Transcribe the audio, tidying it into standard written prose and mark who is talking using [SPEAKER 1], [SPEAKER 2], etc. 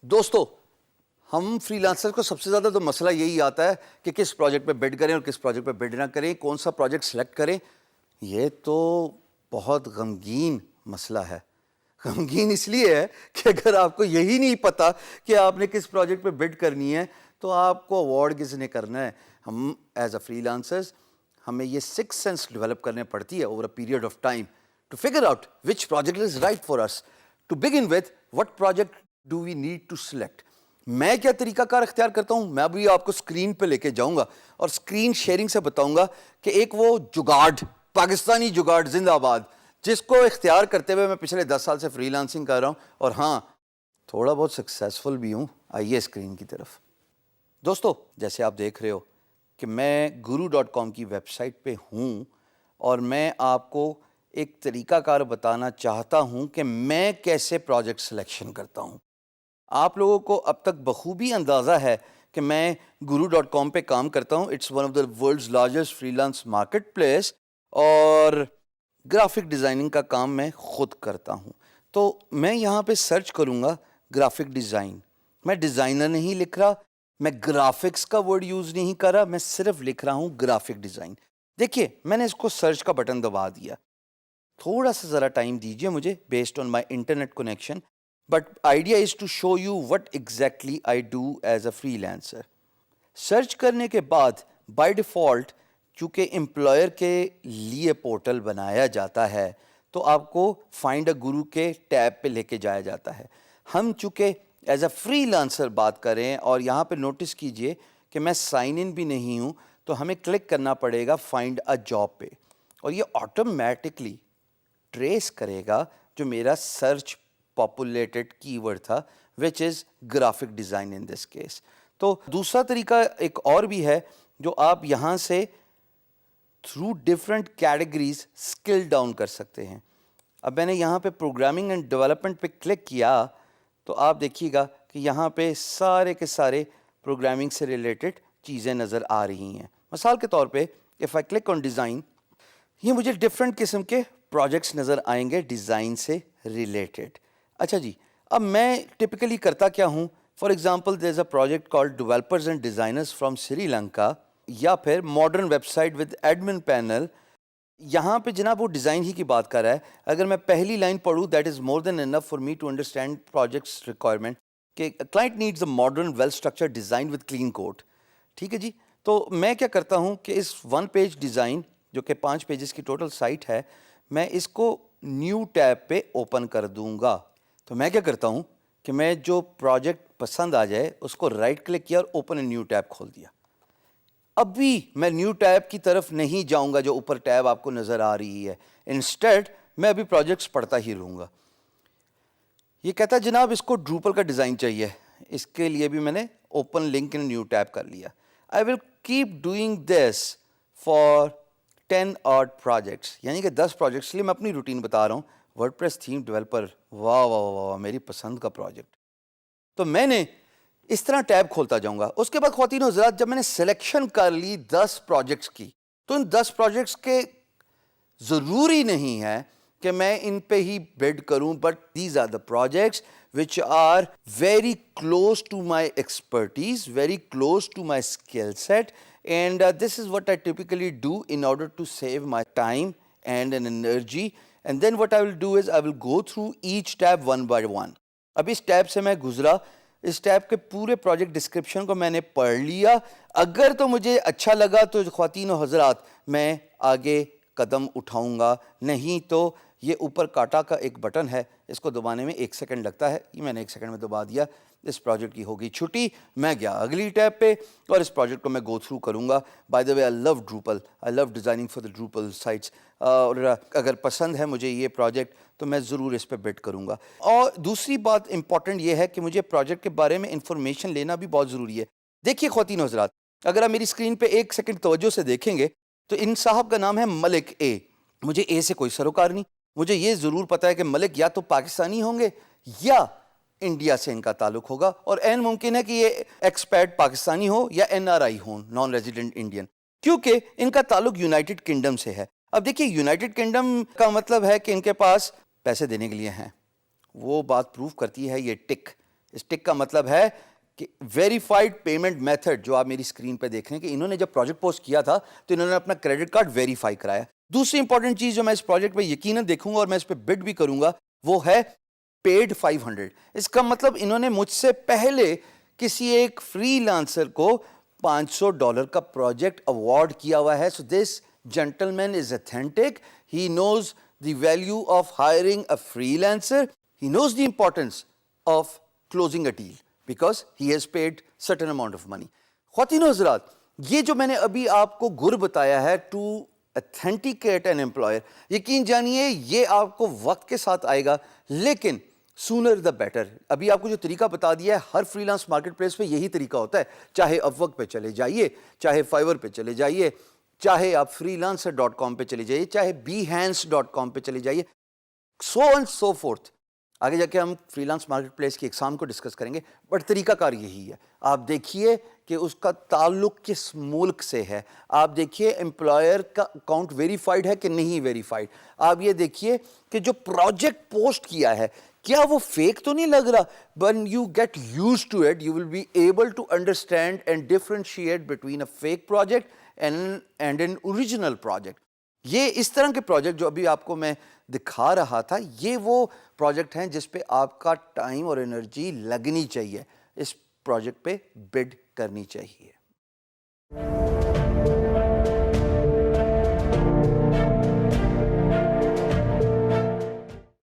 [SPEAKER 1] دوستو ہم free lancer کو سب سے زیادہ تو مسئلہ یہی آتا ہے کہ کس پروجیکٹ پہ بڈ کریں اور کس پروجیکٹ پہ بڈ نہ کریں، کون سا پروجیکٹ سلیکٹ کریں۔ یہ تو بہت غمگین مسئلہ ہے۔ غمگین اس لیے ہے کہ اگر آپ کو یہی نہیں پتا کہ آپ نے کس پروجیکٹ پہ بڈ کرنی ہے تو آپ کو اوارڈ کس نے کرنا ہے۔ ہم ایز اے فری لانسرز ہمیں یہ سکس سینس ڈیولپ کرنے پڑتی ہے over a period of time to figure out which project is right for us. To begin with what project do we need to select. میں کیا طریقہ کار اختیار کرتا ہوں، میں ابھی آپ کو اسکرین پہ لے کے جاؤں گا اور اسکرین شیئرنگ سے بتاؤں گا کہ ایک وہ جگاڑ، پاکستانی جگاڑ زندہ آباد، جس کو اختیار کرتے ہوئے میں پچھلے 10 سال سے فری لانسنگ کر رہا ہوں، اور ہاں تھوڑا بہت سکسیسفل بھی ہوں۔ آئیے اسکرین کی طرف۔ دوستو جیسے آپ دیکھ رہے ہو کہ میں guru.com کی ویب سائٹ پہ ہوں اور میں آپ کو ایک طریقہ کار بتانا چاہتا ہوں کہ میں کیسے پروجیکٹ سلیکشن کرتا ہوں۔ آپ لوگوں کو اب تک بخوبی اندازہ ہے کہ میں guru.com پہ کام کرتا ہوں۔ It's one of the world's largest freelance marketplace, اور گرافک ڈیزائننگ کا کام میں خود کرتا ہوں۔ تو میں یہاں پہ سرچ کروں گا گرافک ڈیزائن۔ میں ڈیزائنر نہیں لکھ رہا، میں گرافکس کا ورڈ یوز نہیں کر رہا، میں صرف لکھ رہا ہوں گرافک ڈیزائن۔ دیکھیے میں نے اس کو سرچ کا بٹن دبا دیا۔ تھوڑا سا ذرا ٹائم دیجیے مجھے based on my internet connection, but idea is to show you what exactly I do as a free لانسر۔ سرچ کرنے کے بعد بائی ڈیفالٹ چونکہ امپلائر کے لیے پورٹل بنایا جاتا ہے تو آپ کو فائنڈ اے گرو کے ٹیب پہ لے کے جایا جاتا ہے۔ ہم چونکہ ایز اے فری لانسر بات کریں اور یہاں پہ نوٹس کیجئے کہ میں سائن ان بھی نہیں ہوں، تو ہمیں کلک کرنا پڑے گا فائنڈ اے جاب پہ، اور یہ آٹومیٹکلی ٹریس کرے گا جو میرا سرچ پاپولیٹڈ کی ورڈ تھا، which is graphic design in this case. تو دوسرا طریقہ ایک اور بھی ہے جو آپ یہاں سے through different categories skill down کر سکتے ہیں۔ اب میں نے یہاں پہ پروگرامنگ اینڈ ڈیولپمنٹ پہ کلک کیا تو آپ دیکھیے گا کہ یہاں پہ سارے کے سارے پروگرامنگ سے ریلیٹڈ چیزیں نظر آ رہی ہیں۔ مثال کے طور پہ if I click on design, یہ مجھے ڈفرینٹ قسم کے پروجیکٹس نظر آئیں گے ڈیزائن سے ریلیٹڈ۔ اچھا جی، اب میں ٹپکلی کرتا کیا ہوں، for example there is a project called developers and designers from Sri Lanka, یا پھر modern website with admin panel. یہاں پہ جناب وہ ڈیزائن ہی کی بات کر رہا ہے۔ اگر میں پہلی لائن پڑھوں، that is more than enough for me to understand project's requirement, کہ client needs a modern well structure design with clean code. ٹھیک ہے جی، تو میں کیا کرتا ہوں کہ اس 1 پیج ڈیزائن جو کہ 5 پیجز کی ٹوٹل سائٹ ہے، میں اس کو نیو ٹیب پہ اوپن کر دوں گا۔ تو میں کیا کرتا ہوں کہ میں جو پروجیکٹ پسند آ جائے اس کو رائٹ کلک کیا اور اوپن اے نیو ٹیب کھول دیا۔ اب بھی میں نیو ٹیب کی طرف نہیں جاؤں گا جو اوپر ٹیب آپ کو نظر آ رہی ہے، انسٹیڈ میں ابھی پروجیکٹس پڑھتا ہی رہوں گا۔ یہ کہتا ہے جناب اس کو ڈروپل کا ڈیزائن چاہیے، اس کے لیے بھی میں نے open link in new tab کر لیا۔ I will keep doing this for 10 odd projects، یعنی کہ 10 پروجیکٹس کے لیے میں اپنی روٹین بتا رہا ہوں۔ ورڈ پریس تھیم ڈیولپر، واہ واہ واہ، میری پسند کا پروجیکٹ۔ تو میں نے اس طرح ٹیب کھولتا جاؤں گا۔ اس کے بعد خواتین و حضرات، جب میں نے سلیکشن کر لی 10 پروجیکٹس کی، تو ان 10 پروجیکٹس کے ضروری نہیں ہے کہ میں ان پہ ہی بڈ کروں، but these are the projects which are very close to my expertise, very close to my skill set, and this is what I typically do in order to save my time and an energy. And then what I will do is I will go through each tab one by one. اب اس tab سے میں گزرا، اس tab کے پورے project description کو میں نے پڑھ لیا۔ اگر تو مجھے اچھا لگا تو خواتین و حضرات میں آگے قدم اٹھاؤں گا، نہیں تو یہ اوپر کاٹا کا ایک بٹن ہے، اس کو دبانے میں 1 سیکنڈ لگتا ہے، یہ میں نے 1 سیکنڈ میں دبا دیا۔ اس پروجیکٹ کی ہوگی چھٹی، میں گیا اگلی ٹیب پہ اور اس پروجیکٹ کو میں گو تھرو کروں گا۔ By the way, I love Drupal, I love designing for the Drupal sites, اور اگر پسند ہے مجھے یہ پروجیکٹ تو میں ضرور اس پہ بڈ کروں گا۔ اور دوسری بات امپورٹنٹ یہ ہے کہ مجھے پروجیکٹ کے بارے میں انفارمیشن لینا بھی بہت ضروری ہے۔ دیکھیے خواتین و حضرات، اگر آپ میری اسکرین پہ 1 سیکنڈ توجہ سے دیکھیں گے تو ان صاحب کا نام ہے ملک اے۔ مجھے اے سے کوئی سروکار نہیں، مجھے یہ ضرور پتا ہے کہ ملک یا تو پاکستانی ہوں گے یا انڈیا سے ان کا تعلق ہوگا اور این ممکن ہے کہ یہ ایکسپیٹ پاکستانی ہو یا این آر آئی ہوں، نان ریزیڈنٹ انڈین، کیونکہ ان کا تعلق یونائٹڈ کنگڈم سے ہے۔ اب دیکھیے یونائٹڈ کنگڈم کا مطلب ہے کہ ان کے پاس پیسے دینے کے لیے ہیں، وہ بات پروف کرتی ہے یہ ٹک۔ اس ٹک کا مطلب ہے کہ ویریفائڈ پیمنٹ میتھڈ، جو آپ میری اسکرین پہ دیکھ رہے ہیں کہ انہوں نے جب پروجیکٹ پوسٹ کیا تھا تو انہوں نے اپنا کریڈٹ کارڈ ویریفائی کرایا۔ دوسری امپورٹنٹ چیز جو میں اس پروجیکٹ پہ یقیناً دیکھوں گا اور میں اس پہ بڈ بھی کروں گا وہ ہے پیڈ 500۔ اس کا مطلب انہوں نے مجھ سے پہلے کسی ایک فری لانسر کو $500 کا پروجیکٹ اوارڈ کیا ہوا ہے۔ So this gentleman is authentic, he knows the value of hiring a free lancer, he knows the importance of closing a deal because he has paid certain amount of money۔ خواتین و حضرات، یہ جو میں نے ابھی آپ کو گر بتایا ہے ٹو اتھینٹیکیٹ این امپلائر، یقین جانیے یہ آپ کو وقت کے ساتھ آئے گا، لیکن سونر دا بیٹر۔ ابھی آپ کو جو طریقہ بتا دیا ہے، ہر فری لانس مارکیٹ پلیس پہ یہی طریقہ ہوتا ہے، چاہے اپورک پہ چلے جائیے، چاہے فائور پہ چلے جائیے، چاہے آپ freelancer.com پہ چلے جائیے، چاہے behance.com پہ چلے جائیے، سو اینڈ سو فورتھ۔ آگے جا کے ہم فری لانس مارکیٹ پلیس کی اقسام کو ڈسکس کریں گے، بٹ طریقہ کار یہی ہے۔ آپ دیکھیے کہ اس کا تعلق کس ملک سے ہے، آپ دیکھیے امپلائر کا اکاؤنٹ ویریفائڈ ہے کہ نہیں ویریفائڈ، آپ یہ دیکھیے کہ جو پروجیکٹ پوسٹ کیا ہے کیا وہ فیک تو نہیں لگ رہا۔ when you get used to it you will be able to understand and differentiate between a fake project and an original project۔ یہ اس طرح کے پروجیکٹ جو ابھی آپ کو میں دکھا رہا تھا، یہ وہ پروجیکٹ ہیں جس پہ آپ کا ٹائم اور انرجی لگنی چاہیے، اس پروجیکٹ پہ بڈ کرنی چاہیے۔